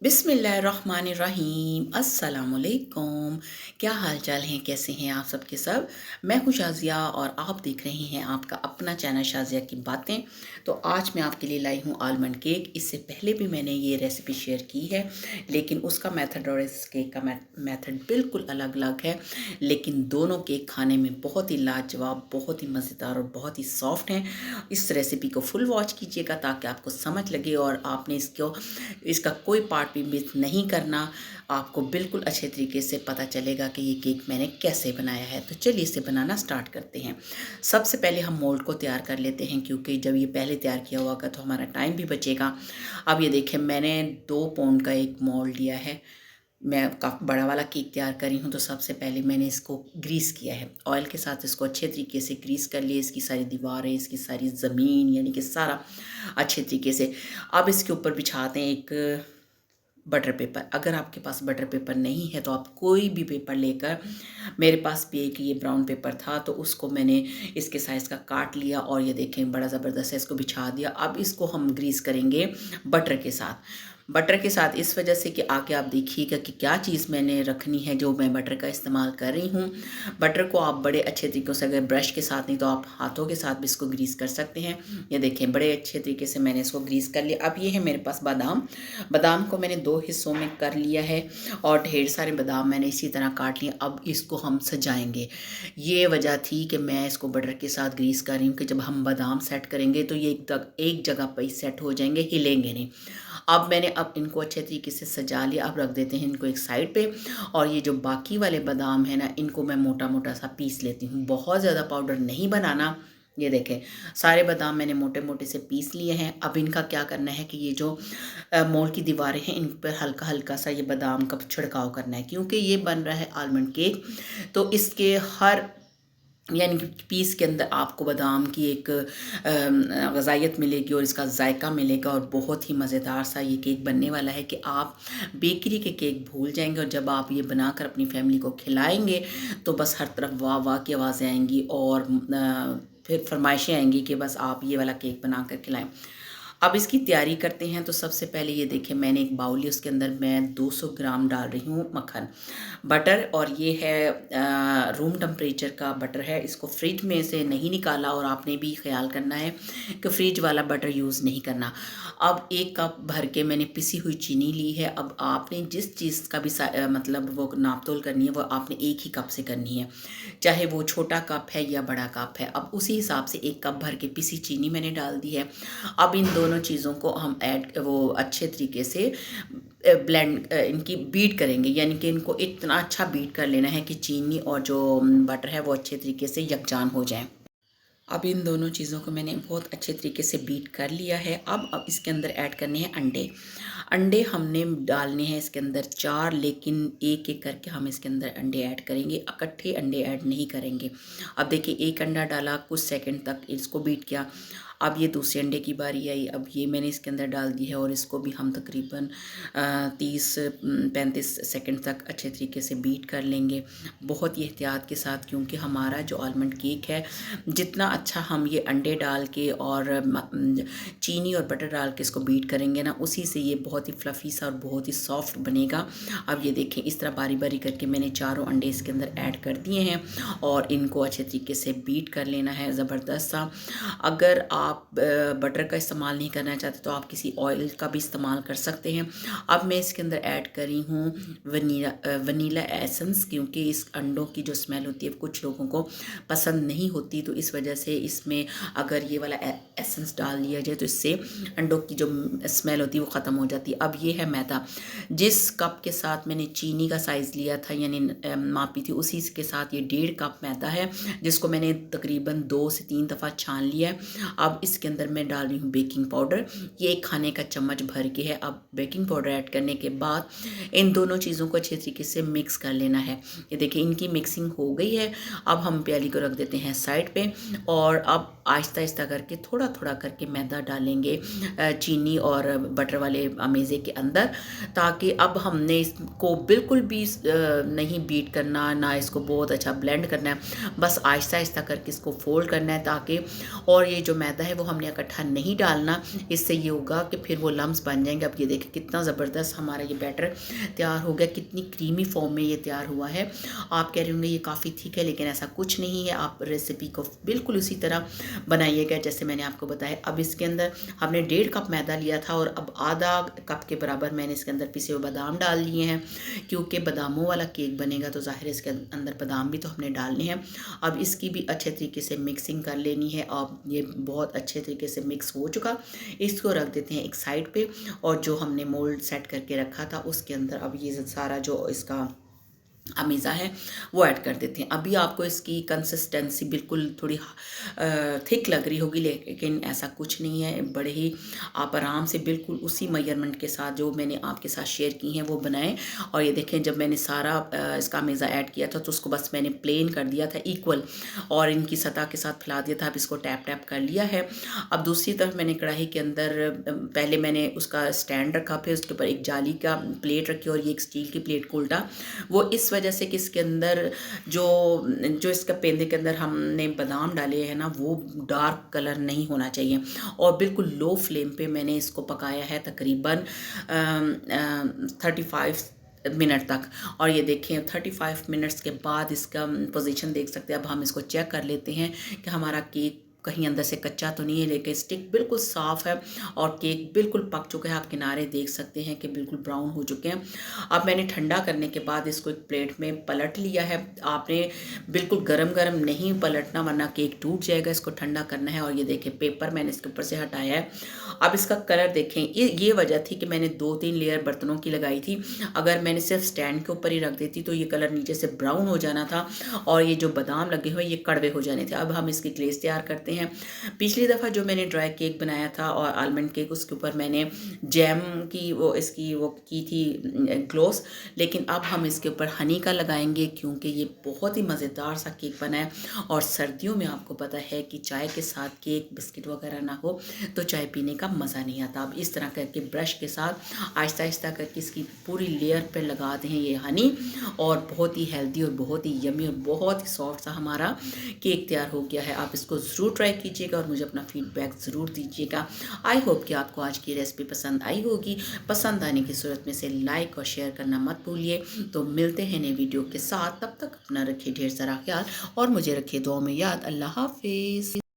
बिस्मिल्लाहिर्रहमानिर्रहीम अस्सलामुअलैकुम। क्या हाल चाल हैं, कैसे हैं आप सब के सब। मैं हूँ शाज़िया और आप देख रहे हैं आपका अपना चैनल शाज़िया की बातें। तो आज मैं आपके लिए लाई हूँ आलमंड केक। इससे पहले भी मैंने ये रेसिपी शेयर की है, लेकिन उसका मेथड और इस केक का मेथड बिल्कुल अलग अलग है। लेकिन दोनों केक खाने में बहुत ही लाजवाब, बहुत ही मज़ेदार और बहुत ही सॉफ्ट हैं। इस रेसिपी को फुल वॉच कीजिएगा ताकि आपको समझ लगे और आपने इसका कोई पार्ट भी मिस नहीं करना। आपको बिल्कुल अच्छे तरीके से पता चलेगा कि ये केक मैंने कैसे बनाया है। तो चलिए इसे बनाना स्टार्ट करते हैं। सबसे पहले हम मोल्ड को तैयार कर लेते हैं, क्योंकि जब ये पहले तैयार किया होगा तो हमारा टाइम भी बचेगा। अब ये देखें, मैंने 2 पाउंड का एक मोल्ड लिया है। मैं काफ़ी बड़ा वाला केक तैयार करी हूँ, तो सबसे पहले मैंने इसको ग्रीस किया है। ऑयल के साथ इसको अच्छे तरीके से ग्रीस कर लिए। इसकी सारी दीवारें, इसकी सारी ज़मीन, यानी कि सारा अच्छे तरीके से। अब इसके ऊपर बिछाते हैं एक बटर पेपर। अगर आपके पास बटर पेपर नहीं है तो आप कोई भी पेपर लेकर, मेरे पास भी एक ये ब्राउन पेपर था तो उसको मैंने इसके साइज़ का काट लिया और ये देखें बड़ा ज़बरदस्त है, इसको बिछा दिया। अब इसको हम ग्रीस करेंगे बटर के साथ। बटर के साथ इस वजह से कि आगे आप देखिएगा कि क्या चीज़ मैंने रखनी है जो मैं बटर का इस्तेमाल कर रही हूँ। बटर को आप बड़े अच्छे तरीक़ों से, अगर ब्रश के साथ नहीं तो आप हाथों के साथ भी इसको ग्रीस कर सकते हैं। ये देखें बड़े अच्छे तरीके से मैंने इसको ग्रीस कर लिया। अब ये है मेरे पास बादाम। बादाम को मैंने 2 हिस्सों में कर लिया है और ढेर सारे बादाम मैंने इसी तरह काट लिए। अब इसको हम सजाएंगे। ये वजह थी कि मैं इसको बटर के साथ ग्रीस कर रही हूँ कि जब हम बादाम सेट करेंगे तो ये एक जगह पर ही सेट हो जाएंगे, हिलेंगे नहीं। अब इनको अच्छे तरीके से सजा लिया। अब रख देते हैं इनको एक साइड पे। और ये जो बाकी वाले बादाम है ना, इनको मैं मोटा मोटा सा पीस लेती हूँ। बहुत ज़्यादा पाउडर नहीं बनाना। ये देखें सारे बादाम मैंने मोटे मोटे से पीस लिए हैं। अब इनका क्या करना है कि ये जो मोल्ड की दीवारें हैं इन पर हल्का हल्का सा ये बादाम का छिड़काव करना है, क्योंकि ये बन रहा है आलमंड केक। तो इसके हर, यानी कि पीस के अंदर आपको बादाम की एक ग़ज़ाइयत मिलेगी और इसका जायका मिलेगा और बहुत ही मज़ेदार सा ये केक बनने वाला है कि आप बेकरी के केक भूल जाएंगे। और जब आप ये बनाकर अपनी फैमिली को खिलाएंगे तो बस हर तरफ वाह वाह की आवाज़ें आएंगी और फिर फरमाइशें आएंगी कि बस आप ये वाला केक बना कर खिलाएं। अब इसकी तैयारी करते हैं। तो सबसे पहले ये देखें, मैंने एक बाउल लिया, उसके अंदर मैं 200 ग्राम डाल रही हूँ मक्खन बटर। और ये है रूम टेम्परेचर का बटर है। इसको फ्रिज में से नहीं निकाला और आपने भी ख्याल करना है कि फ्रिज वाला बटर यूज़ नहीं करना। अब 1 कप भर के मैंने पिसी हुई चीनी ली है। अब आपने जिस चीज़ का भी मतलब वो नाप तोल करनी है वो आपने एक ही कप से करनी है, चाहे वो छोटा कप है या बड़ा कप है। अब उसी हिसाब से 1 कप भर के पिसी चीनी मैंने डाल दी है। अब इन दोनों चीज़ों को हम वो अच्छे तरीके से ब्लेंड, इनकी बीट करेंगे। यानी कि इनको इतना अच्छा बीट कर लेना है कि चीनी और जो बटर है वो अच्छे तरीके से यकजान हो जाए। अब इन दोनों चीज़ों को मैंने बहुत अच्छे तरीके से बीट कर लिया है। अब इसके अंदर ऐड करने हैं अंडे। अंडे हमने डालने हैं इसके अंदर 4, लेकिन एक एक करके हम इसके अंदर अंडे ऐड करेंगे, इकट्ठे अंडे ऐड नहीं करेंगे। अब देखिए 1 अंडा डाला, कुछ सेकंड तक इसको बीट किया। अब ये दूसरे अंडे की बारी आई। अब ये मैंने इसके अंदर डाल दी है और इसको भी हम तकरीबन 30-35 सेकंड तक अच्छे तरीके से बीट कर लेंगे, बहुत ही एहतियात के साथ। क्योंकि हमारा जो आलमंड केक है, जितना अच्छा हम ये अंडे डाल के और चीनी और बटर डाल के इसको बीट करेंगे ना, उसी से ये बहुत ही फ्लफ़ी सा और बहुत ही सॉफ्ट बनेगा। अब ये देखें इस तरह बारी बारी करके मैंने चारों अंडे इसके अंदर ऐड कर दिए हैं और इनको अच्छे तरीके से बीट कर लेना है ज़बरदस्त सा। अगर आप बटर का इस्तेमाल नहीं करना चाहते तो आप किसी ऑयल का भी इस्तेमाल कर सकते हैं। अब मैं इसके अंदर ऐड करी हूँ वनीला एसेंस, क्योंकि इस अंडों की जो स्मेल होती है कुछ लोगों को पसंद नहीं होती, तो इस वजह से इसमें अगर ये वाला एसेंस डाल दिया जाए तो इससे अंडों की जो स्मेल होती है वो ख़त्म हो जाती है। अब ये है मैदा। जिस कप के साथ मैंने चीनी का साइज़ लिया था, यानी मापी थी, उसी के साथ ये 1.5 कप मैदा है, जिसको मैंने तकरीबन 2 से 3 दफ़ा छान लिया है। अब इसके अंदर मैं डाल रही हूँ बेकिंग पाउडर। ये 1 खाने का चम्मच भर के है। अब बेकिंग पाउडर ऐड करने के बाद इन दोनों चीज़ों को अच्छे तरीके से मिक्स कर लेना है। ये देखिए इनकी मिक्सिंग हो गई है। अब हम प्याली को रख देते हैं साइड पे और अब आहिस्ता आहिस्ता करके थोड़ा थोड़ा करके मैदा डालेंगे चीनी और बटर वाले अमेज़े के अंदर, ताकि अब हमने इसको बिल्कुल भी नहीं बीट करना, ना इसको बहुत अच्छा ब्लेंड करना है, बस आहिस्ता आहिस्ता करके इसको फोल्ड करना है ताकि, और ये जो मैदा है वो हमने इकट्ठा नहीं डालना, इससे ये होगा कि फिर वो लम्स बन जाएंगे। अब ये देखिए कितना ज़बरदस्त हमारा ये बैटर तैयार हो गया, कितनी क्रीमी फॉर्म में ये तैयार हुआ है। आप कह रहे होंगे ये काफ़ी ठीक है, लेकिन ऐसा कुछ नहीं है। आप रेसिपी को बिल्कुल उसी तरह बनाइएगा जैसे मैंने आपको बताया। अब इसके अंदर हमने 1.5 कप मैदा लिया था और अब आधा कप के बराबर मैंने इसके अंदर पिसे हुए बादाम डाल लिए हैं, क्योंकि बादामों वाला केक बनेगा तो ज़ाहिर है इसके अंदर बादाम भी तो हमने डालने हैं। अब इसकी भी अच्छे तरीके से मिक्सिंग कर लेनी है। अब ये बहुत अच्छे तरीके से मिक्स हो चुका, इसको रख देते हैं एक साइड पे, और जो हमने मोल्ड सेट करके रखा था उसके अंदर अब ये सारा जो इसका अमीज़ा है वो ऐड कर देते हैं। अभी आपको इसकी कंसिस्टेंसी बिल्कुल थोड़ी थिक लग रही होगी, लेकिन ऐसा कुछ नहीं है। बड़े ही आप आराम से बिल्कुल उसी मेजरमेंट के साथ जो मैंने आपके साथ शेयर की हैं वो बनाएं। और ये देखें, जब मैंने सारा इसका अमीज़ा ऐड किया था तो उसको बस मैंने प्लेन कर दिया था इक्वल, और इनकी सतह के साथ फैला दिया था। अब इसको टैप टैप कर लिया है। अब दूसरी तरफ मैंने कढ़ाई के अंदर पहले मैंने उसका स्टैंड रखा, फिर उसके ऊपर एक जाली का प्लेट रखी और ये एक स्टील की प्लेट को उल्टा, वो इस वजह से कि इसके अंदर जो जो इसका पेंदे के अंदर हमने बादाम डाले हैं ना, वो डार्क कलर नहीं होना चाहिए। और बिल्कुल लो फ्लेम पे मैंने इसको पकाया है तकरीबन 35 मिनट तक। और ये देखें 35 मिनट्स के बाद इसका पोजीशन देख सकते हैं। अब हम इसको चेक कर लेते हैं कि हमारा केक कहीं अंदर से कच्चा तो नहीं है, लेकिन स्टिक बिल्कुल साफ़ है और केक बिल्कुल पक चुका है। आप किनारे देख सकते हैं कि बिल्कुल ब्राउन हो चुके हैं। अब मैंने ठंडा करने के बाद इसको एक प्लेट में पलट लिया है। आपने बिल्कुल गरम गरम नहीं पलटना, वरना केक टूट जाएगा। इसको ठंडा करना है। और ये देखें पेपर मैंने इसके ऊपर से हटाया है। अब इसका कलर देखें, ये वजह थी कि मैंने 2-3 लेयर बर्तनों की लगाई थी। अगर मैंने सिर्फ स्टैंड के ऊपर ही रख देती तो ये कलर नीचे से ब्राउन हो जाना था और ये जो बादाम लगे हुए ये कड़वे हो जाने थे। अब हम इसकी ग्लेज़ तैयार करते हैं। पिछली दफ़ा जो मैंने ड्राई केक बनाया था और आलमंड केक, उसके ऊपर मैंने जैम की वो की थी ग्लोस, लेकिन अब हम इसके ऊपर हनी का लगाएंगे क्योंकि ये बहुत ही मज़ेदार सा केक बना है। और सर्दियों में आपको पता है कि चाय के साथ केक बिस्किट वगैरह ना हो तो चाय पीने का मज़ा नहीं आता। अब इस तरह करके ब्रश के साथ आहिस्ता आहिस्ता करके इसकी पूरी लेयर पर लगा दें ये हनी, और बहुत ही हेल्दी और बहुत ही यमी और बहुत ही सॉफ्ट सा हमारा केक तैयार हो गया है। आप इसको ज़रूर ट्राई कीजिएगा और मुझे अपना फीडबैक ज़रूर दीजिएगा। आई होप कि आपको आज की रेसिपी पसंद आई होगी। पसंद आने की सूरत में से लाइक और शेयर करना मत भूलिए। तो मिलते हैं नए वीडियो के साथ, तब तक अपना रखिए ढेर सारा ख्याल और मुझे रखिए दुआ में याद। अल्लाह हाफिज़।